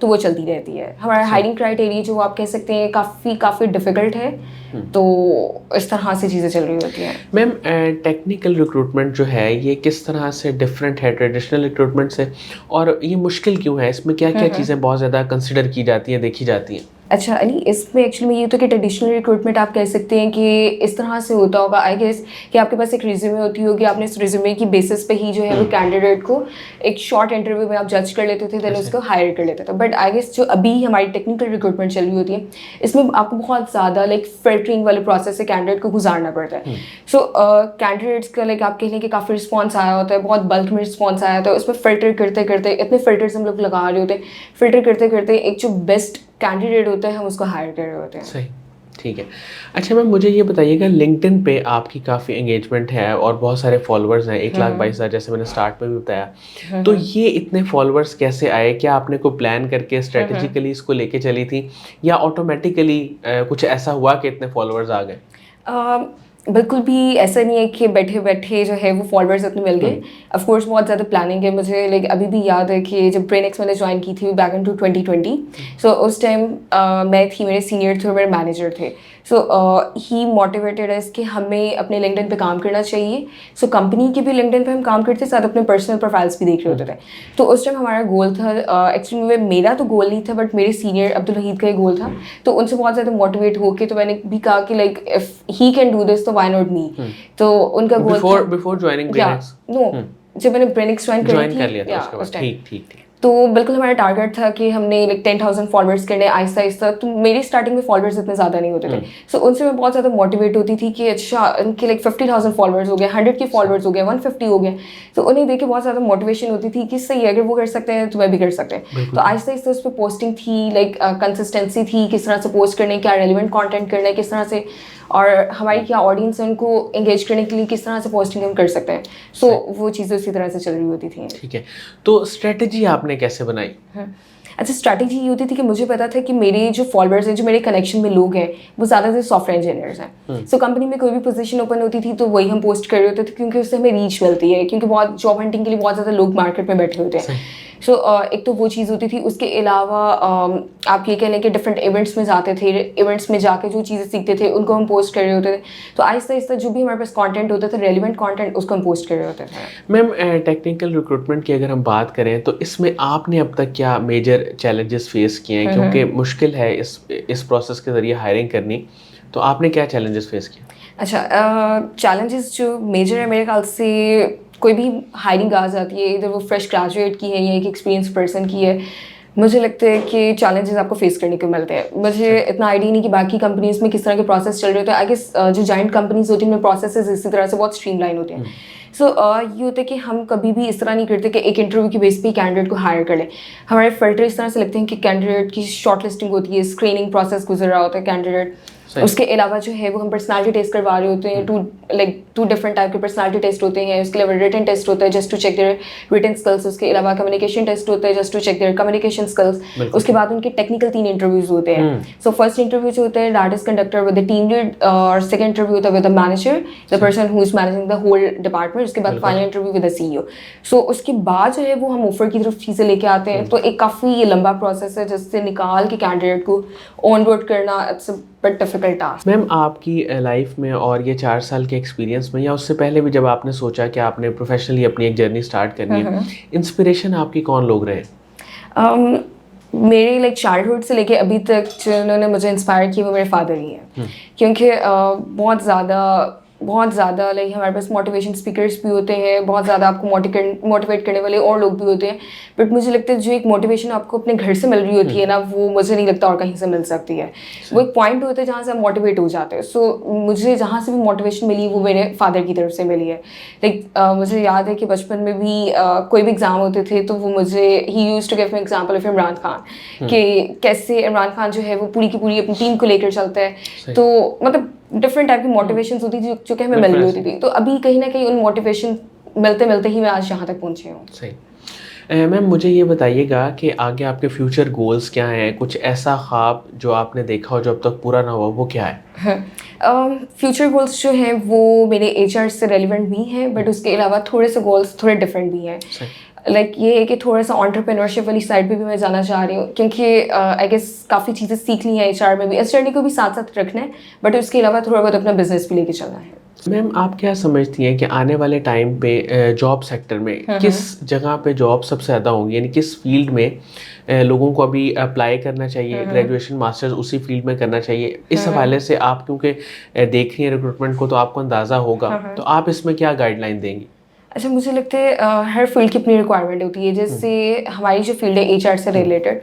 تو وہ چلتی رہتی ہے. ہمارا ہائرنگ کرائٹیریا جو آپ کہہ سکتے ہیں کافی ڈیفیکلٹ ہے, تو اس طرح سے چیزیں چل رہی ہوتی ہیں. میم ٹیکنیکل ریکروٹمنٹ جو ہے یہ کس طرح سے ڈفرینٹ ہے ٹریڈیشنل ریکروٹمنٹ سے, اور یہ مشکل کیوں ہے, اس میں کیا کیا چیزیں بہت زیادہ کنسیڈر کی جاتی ہیں, دیکھی جاتی ہیں؟ اچھا علی, اس میں ایکچولی میں یہ ہوتا ہے کہ ٹریڈیشنل ریکروٹمنٹ آپ کہہ سکتے ہیں کہ اس طرح سے ہوتا ہوگا آئی گیس کہ آپ کے پاس ایک ریزیومے ہوتی ہوگی, آپ نے اس ریزیومے کی بیسس پہ ہی جو ہے وہ کینڈیڈیٹ کو ایک شارٹ انٹرویو میں آپ جج کر لیتے تھے, دین اس کو ہائر کر لیتے تھے. بٹ آئی گیس جو ابھی ہماری ٹیکنیکل ریکروٹمنٹ چل رہی ہوتی ہے اس میں آپ کو بہت زیادہ لائک فلٹرنگ والے پروسیس سے کینڈیڈیٹ کو گزارنا پڑتا ہے. سو کینڈیڈیٹس کا لائک آپ کہہ لیں کہ کافی رسپانس آیا ہوتا ہے, بہت بلک میں رسپانس آیا ہوتا ہے, اس میں فلٹر کرتے کرتے اتنے فلٹرز ہم لوگ لگا رہے ہوتے ہیں, فلٹر کرتے کرتے ایک جو بیسٹ کینڈیڈیٹ ہوتا ہے ہم اس کو ہائر کر رہے ہوتے ہیں. صحیح, ٹھیک ہے. اچھا میم مجھے یہ بتائیے گا, لنکڈن پہ آپ کی کافی انگیجمنٹ ہے اور بہت سارے فالوورز ہیں, 1,22,000 جیسے میں نے اسٹارٹ میں بھی بتایا, تو یہ اتنے فالوورز کیسے آئے؟ کیا آپ نے کوئی پلان کر کے اسٹریٹجیکلی اس کو لے کے چلی تھی, یا آٹومیٹیکلی کچھ ایسا ہوا کہ اتنے فالوورز آ گئے؟ بالکل بھی ایسا نہیں ہے کہ بیٹھے بیٹھے جو ہے وہ فالوورز اتنے مل گئے. آف کورس بہت زیادہ پلاننگ ہے. مجھے لائک ابھی بھی یاد ہے کہ جب برین ایکس میں نے جوائن کی تھی بیک ان ٹو 2020, سو اس ٹائم میں تھی, میرے سینئر تھے اور میرے مینیجر تھے. سو ہی موٹیویٹیڈ اس کہ ہمیں اپنے لنکڈن پہ کام کرنا چاہیے. سو کمپنی کے بھی لنکڈن پہ ہم کام کرتے ساتھ اپنے پرسنل پروفائلس بھی دیکھ رہے ہوتے تھے. تو اس ٹائم ہمارا گول تھا, ایکچولی میرا تو گول نہیں تھا بٹ میرے سینئر عبدالوحید کا یہ گول تھا. تو ان سے بہت زیادہ موٹیویٹ ہو کے تو میں نے بھی کہا کہ like if he can do this تو وائی ناٹ می. تو ان کا گول بیفور جوائننگ برین ایکس, نو جب میں نے برین ایکس جوائن کری تھی اس ٹائم, تو بالکل ہمارا ٹارگیٹ تھا کہ ہم نے لائک 10,000 فالوورس کرنے آہستہ آہستہ. تو میری اسٹارٹنگ میں فالوورس اتنے زیادہ نہیں ہوتے تھے, سو ان سے میں بہت زیادہ موٹیویٹ ہوتی تھی کہ اچھا ان کے لائک 50,000 فالوورس ہو گئے, 100 کے فالوورس ہو گئے, 150 ہو گئے. تو انہیں دیکھ کے بہت زیادہ موٹیویشن ہوتی تھی کہ صحیح ہے, اگر وہ کر سکتے ہیں تو میں بھی کر سکتے ہیں. تو آہستہ آہستہ اس پہ پوسٹنگ تھی, لائک کنسسٹنسی تھی, کس طرح سے پوسٹ کرنے, کیا ریلیونٹ کانٹینٹ کرنا ہے, کس طرح سے, اور ہماری کیا آڈینس ہے ان کو انگیج کرنے کے لیے کس طرح سے پوسٹنگ ہم کر سکتے ہیں. سو وہ چیزیں اسی طرح سے چل رہی ہوتی تھیں. ٹھیک ہے, تو اسٹریٹجی آپ نے کیسے بنائی؟ اچھا, اسٹریٹجی یہ ہوتی تھی کہ مجھے پتا تھا کہ میرے جو فالوورز ہیں, جو میرے کنیکشن میں لوگ ہیں, وہ زیادہ تر سافٹ ویئر انجینئرس ہیں. سو کمپنی میں کوئی بھی پوزیشن اوپن ہوتی تھی تو وہی ہم پوسٹ کر رہے ہوتے تھے, کیونکہ اس سے ہمیں ریچ ملتی ہے, کیونکہ بہت جاب ہنٹنگ کے لیے بہت زیادہ لوگ مارکیٹ میں بیٹھے ہوتے ہیں. سو ایک تو وہ چیز ہوتی تھی. اس کے علاوہ آپ یہ کہہ لیں کہ ڈفرینٹ ایونٹس میں جاتے تھے, ایونٹس میں جا کے جو چیزیں سیکھتے تھے ان کو ہم پوسٹ کر رہے ہوتے تھے. تو آہستہ آہستہ جو بھی ہمارے پاس کانٹینٹ ہوتا تھا, ریلیونٹ کانٹینٹ, اس کو ہم پوسٹ کر رہے ہوتے تھے. میم ٹیکنیکل ریکروٹمنٹ کی اگر ہم بات کریں تو اس میں آپ نے اب تک کیا میجر چیلنجز فیس کیے ہیں, کیونکہ مشکل ہے اس پروسیس کے ذریعے ہائرنگ کرنی, تو آپ نے کیا چیلنجز فیس کیے؟ اچھا, چیلنجز جو میجر ہے میرے خیال سے, کوئی بھی ہائرنگ آ جاتی ہے, ادھر وہ فریش گریجویٹ کی ہے یا ایک ایکسپیرینس پرسن کی ہے, مجھے لگتا ہے کہ چیلنجز آپ کو فیس کرنے کو ملتے ہیں. مجھے اتنا آئیڈیا نہیں کہ باقی کمپنیز میں کس طرح کے پروسیس چل رہے ہوتے ہیں. آئی گیس جو جائنٹ کمپنیز ہوتی ہیں ان میں پروسیسز اسی طرح سے بہت اسٹریم لائن ہوتے ہیں. سو یہ ہوتا ہے کہ ہم کبھی بھی اس طرح نہیں کرتے کہ ایک انٹرویو کی بیس پہ کینڈیڈیٹ کو ہائر کر لیں. ہمارے فلٹر اس طرح سے لگتے ہیں کہ کینڈیڈیٹ کی شارٹ لسٹنگ ہوتی ہے, اسکریننگ پروسیس گزر رہا ہوتا ہے کینڈیڈیٹ. اس کے علاوہ جو ہے وہ ہم پرسنالٹی ٹیسٹ کروا رہے ہوتے ہیں, ٹو ڈفرنٹ ٹائپ کے پرسنالٹی ٹیسٹ ہوتے ہیں. اس کے علاوہ ریٹن ٹیسٹ ہوتا ہے just to check their written skills. اس کے علاوہ کمیونیکیشن ٹیسٹ ہوتا ہے just to check their communication skills. اس کے بعد ان کے ٹیکنیکل 3 انٹرویوز ہوتے ہیں. سو فرسٹ انٹرویو جو ہوتا ہے that is conducted with the team lead, اور سیکنڈ انٹرویو ہوتا ہے with the manager, the person who is managing the whole department. اس کے بعد final interview with the CEO. So اس کے بعد جو ہے وہ ہم آفر کی طرف چیزیں لے کے آتے ہیں. تو ایک کافی لمبا پروسیس ہے جس سے نکال کے کینڈیڈیٹ کو آن بورڈ کرنا اٹس بٹ ڈیفیکلٹ ٹاسک. میم آپ کی لائف میں اور یہ 4 سال کے ایکسپیرینس میں, یا اس سے پہلے بھی جب آپ نے سوچا کہ آپ نے پروفیشنلی اپنی ایک جرنی اسٹارٹ کرنی ہے, انسپریشن آپ کی کون لوگ رہے؟ میرے لائک چائلڈہڈ سے لے کے ابھی تک جنہوں نے مجھے انسپائر کیا وہ میرے فادر ہی ہیں. کیونکہ بہت زیادہ لائک ہمارے پاس موٹیویشن اسپیکرس بھی ہوتے ہیں, بہت زیادہ آپ کو موٹیویٹ کرنے والے اور لوگ بھی ہوتے ہیں. بٹ مجھے لگتا ہے جو ایک موٹیویشن آپ کو اپنے گھر سے مل رہی ہوتی ہے نا, وہ مجھے نہیں لگتا اور کہیں سے مل سکتی ہے. وہ ایک پوائنٹ ہوتا ہے جہاں سے ہم موٹیویٹ ہو جاتے ہیں. سو مجھے جہاں سے بھی موٹیویشن ملی وہ میرے فادر کی طرف سے ملی ہے. لائک مجھے یاد ہے کہ بچپن میں بھی کوئی بھی ایگزام ہوتے تھے تو وہ مجھے ہی used to give me example of Imran Khan, کہ کیسے عمران خان جو ہے وہ پوری کی پوری اپنی ٹیم کو لے کر چلتا ہے. تو مطلب ڈفرنٹ ٹائپ کی موٹیویشنز ہوتی تھی جو کہ ہمیں مل رہی ہوتی تھی. تو ابھی کہیں نہ کہیں ان موٹیویشن ملتے ہی میں آج یہاں تک پہنچی ہوں. صحیح. میم مجھے یہ بتائیے گا کہ آگے آپ کے فیوچر گولز کیا ہیں؟ کچھ ایسا خواب جو آپ نے دیکھا ہو جو اب تک پورا نہ ہوا, وہ کیا ہے؟ فیوچر گولس جو ہیں وہ میرے HR سے ریلیونٹ بھی ہیں, بٹ اس کے علاوہ تھوڑے سے گولس تھوڑے ڈفرینٹ بھی ہیں. لائک یہ ہے کہ تھوڑا سا انٹرپرینورشپ والی سائڈ پہ بھی میں جانا چاہ رہی ہوں, کیونکہ آئی گیس کافی چیزیں سیکھ لی ہیں ایچ آر میں بھی. اس جرنی کو بھی ساتھ ساتھ رکھنا ہے, بٹ اس کے علاوہ تھوڑا بہت اپنا بزنس بھی لے کے چلنا ہے. میم آپ کیا سمجھتی ہیں کہ آنے والے ٹائم پہ جاب سیکٹر میں کس جگہ پہ جاب سب سے زیادہ ہوں گی, یعنی کس فیلڈ میں لوگوں کو ابھی اپلائی کرنا چاہیے, گریجویشن ماسٹرز اسی فیلڈ میں کرنا چاہیے؟ اس حوالے سے آپ کیونکہ دیکھ رہی ہیں ریکروٹمنٹ کو تو آپ کو اندازہ ہوگا, تو آپ اس میں کیا گائیڈ لائن دیں گی؟ اچھا, مجھے لگتا ہے ہر فیلڈ کی اپنی ریکوائرمنٹ ہوتی ہے. جیسے ہماری جو فیلڈ ہے ایچ آر سے ریلیٹڈ,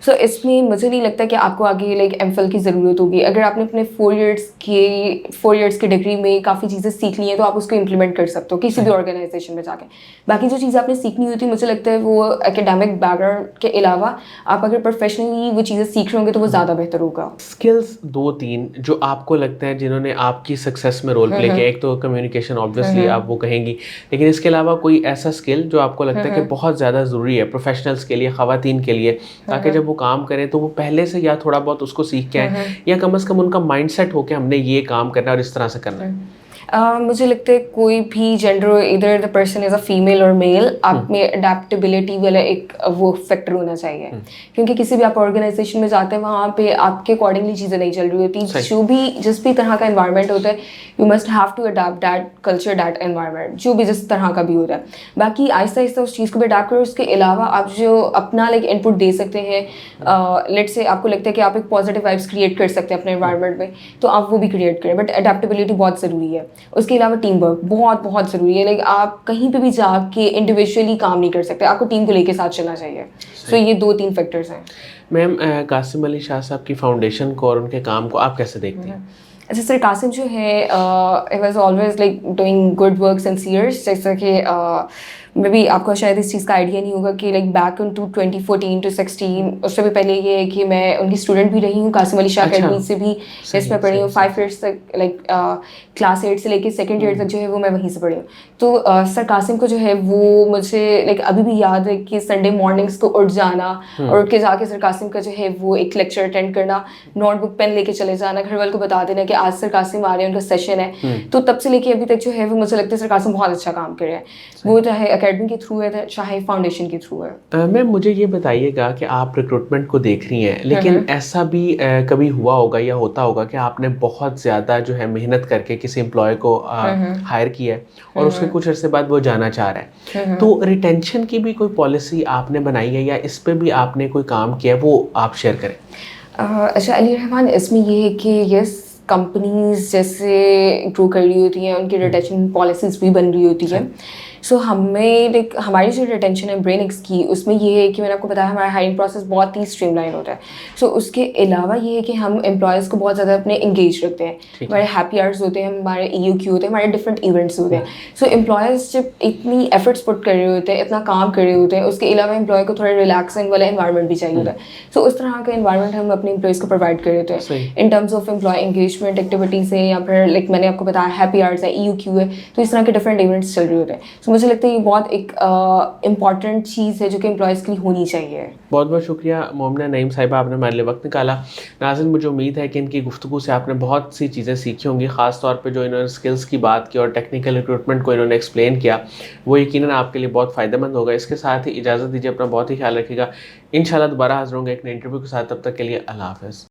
سو اس میں مجھے نہیں لگتا کہ آپ کو آگے لائک ایم فل کی ضرورت ہوگی. اگر آپ نے اپنے 4 ایئرس کی ڈگری میں کافی چیزیں سیکھ لی ہیں تو آپ اس کو امپلیمنٹ کر سکتے ہو کسی بھی آرگنائزیشن میں جا کے. باقی جو چیزیں آپ نے سیکھنی ہوتی ہے مجھے لگتا ہے وہ اکیڈیمک بیک گراؤنڈ کے علاوہ آپ اگر پروفیشنلی وہ چیزیں سیکھ رہے ہوں گے تو وہ زیادہ بہتر ہوگا. اسکلس 2-3 جو آپ کو لگتا ہے جنہوں نے آپ کی سکسیس میں رول پلے کیا, ایک تو کمیونیکیشن آبویسلی آپ وہ کہیں گی, لیکن اس کے علاوہ کوئی ایسا اسکل جو آپ کو لگتا ہے کہ بہت زیادہ ضروری ہے پروفیشنلس کے لیے, خواتین کے لیے, تاکہ جب وہ کام کریں تو وہ پہلے سے یا تھوڑا بہت اس کو سیکھ کے آئیں, یا کم از کم ان کا مائنڈ سیٹ ہو کہ ہم نے یہ کام کرنا ہے اور اس طرح سے کرنا ہے؟ مجھے لگتا ہے کوئی بھی جینڈر, ادھر the person is a female اور میل, آپ میں اڈیپٹیبلٹی والا ایک وہ فیکٹر ہونا چاہیے. کیونکہ کسی بھی آپ آرگنائزیشن میں جاتے ہیں وہاں پہ آپ کے اکارڈنگلی چیزیں نہیں چل رہی ہوتی. جو بھی جس بھی طرح کا انوائرمنٹ ہوتا ہے you must have to adapt that culture, that environment, جو بھی جس طرح کا بھی ہوتا ہے. باقی آہستہ آہستہ اس چیز کو بھی اڈیپٹ کرو. اس کے علاوہ آپ جو اپنا لائک ان پٹ دے سکتے ہیں, لیٹ سے آپ کو لگتا ہے کہ آپ ایک پازیٹیو وائبس کریٹ کر سکتے ہیں اپنے انوائرمنٹ میں, تو آپ وہ بھی کریٹ کریں. بٹ اڈیپٹیبلٹی بہت ضروری ہے. اس کے علاوہ ٹیم ورک بہت بہت ضروری ہے. لائک آپ کہیں پہ بھی جا کے انڈیویجولی کام نہیں کر سکتے, آپ کو ٹیم کو لے کے ساتھ چلنا چاہیے. سو یہ 2-3 فیکٹرز ہیں. میم قاسم علی شاہ صاحب کی فاؤنڈیشن کو اور ان کے کام کو آپ کیسے دیکھتے ہیں؟ اچھا سر, قاسم جو ہے it was always like doing good work since years. جیسا کہ میں بھی آپ کو شاید اس چیز کا آئیڈیا نہیں ہوگا کہ like back in to 2014 to 2016, اس سے بھی پہلے یہ ہے کہ میں ان کی اسٹوڈنٹ بھی رہی ہوں. قاسم علی شاہ اکیڈمی سے بھی جس میں پڑھی ہوں 5 ایئرس تک, لائک کلاس 8 سے لے کے 2nd ایئر تک جو ہے وہ میں وہیں سے پڑھی ہوں. تو سر قاسم کو جو ہے وہ مجھے لائک ابھی بھی یاد ہے کہ سنڈے مارننگس کو اٹھ جانا اور اٹھ کے جا کے سر قاسم کا جو ہے وہ ایک لیکچر اٹینڈ کرنا, نوٹ بک پین لے کے چلے جانا, گھر والوں کو بتا دینا کہ آج سر قاسم آ رہے ہیں, ان کا سیشن ہے. تو تب سے لے کے ابھی تک جو ہے وہ مجھے لگتا ہے سر قاسم بہت اچھا کام کر رہے ہیں, وہ چاہے اکیڈمی کے تھرو ہے چاہے فاؤنڈیشن کے تھرو ہے. میم مجھے یہ بتائیے گا کہ آپ ریکروٹمنٹ کو دیکھ رہی ہیں, لیکن ایسا بھی کبھی ہوا ہوگا یا ہوتا ہوگا کہ آپ نے بہت زیادہ جو ہے محنت کر کے کسی امپلائی کو ہائر کیا ہے اور اس کے کچھ عرصے بعد وہ جانا چاہ رہا ہے, تو ریٹینشن کی بھی کوئی پالیسی آپ نے بنائی ہے یا اس پہ بھی آپ نے کوئی کام کیا ہے, وہ آپ شیئر کریں. اچھا علی رحمان, اس میں یہ ہے کہ یس کمپنیز جیسے گرو کر رہی ہوتی ہیں, ان کی ریٹینشن پالیسیز بھی بن رہی ہوتی ہیں. سو ہمیں لائک ہماری جو ریٹینشن ہے برین ایکس کی, اس میں یہ ہے کہ میں نے آپ کو بتایا ہمارا ہائرنگ پروسیس بہت ہی اسٹریم لائن ہوتا ہے. سو اس کے علاوہ یہ ہے کہ ہم امپلائیز کو بہت زیادہ اپنے انگیج رکھتے ہیں. ہمارے ہیپی آورس ہوتے ہیں, ہمارے ای یو کیو ہوتے ہیں, ہمارے ڈفرینٹ ایونٹس ہوتے ہیں. سو امپلائیز جب اتنی ایفرٹس پٹ کر رہے ہوتے ہیں, اتنا کام کر رہے ہوتے ہیں, اس کے علاوہ امپلائی کو تھوڑا ریلیکسنگ والا انوائرمنٹ بھی چاہیے ہوتا ہے. سو اس طرح کا انوائرمنٹ ہم اپنے امپلائیز کو پرووائڈ کر رہے ہوتے ہیں in terms of employee engagement activities ہے, یا پھر لائک میں نے آپ کو بتایا ہیپی آورس ہے, ای یو کیو ہے, تو اس طرح کے ڈفرینٹ ایونٹس چل رہے ہوتے ہیں. سو مجھے لگتا ہے یہ بہت ایک امپورٹنٹ چیز ہے جو کہ امپلائیز کے لیے ہونی چاہیے. بہت بہت شکریہ مومنہ نعیم صاحبہ, آپ نے ہمارے لیے وقت نکالا. ناظرین, مجھے امید ہے کہ ان کی گفتگو سے آپ نے بہت سی چیزیں سیکھی ہوں گی, خاص طور پہ جو انہوں نے اسکلس کی بات کی اور ٹیکنیکل ریکروٹمنٹ کو انہوں نے ایکسپلین کیا, وہ یقیناً آپ کے لیے بہت فائدہ مند ہوگا. اس کے ساتھ ہی اجازت دیجیے, اپنا بہت ہی خیال رکھیے گا. انشاءاللہ دوبارہ حاضر ہوں گے ایک نئے انٹرویو کے ساتھ. تب تک کے لیے اللہ حافظ.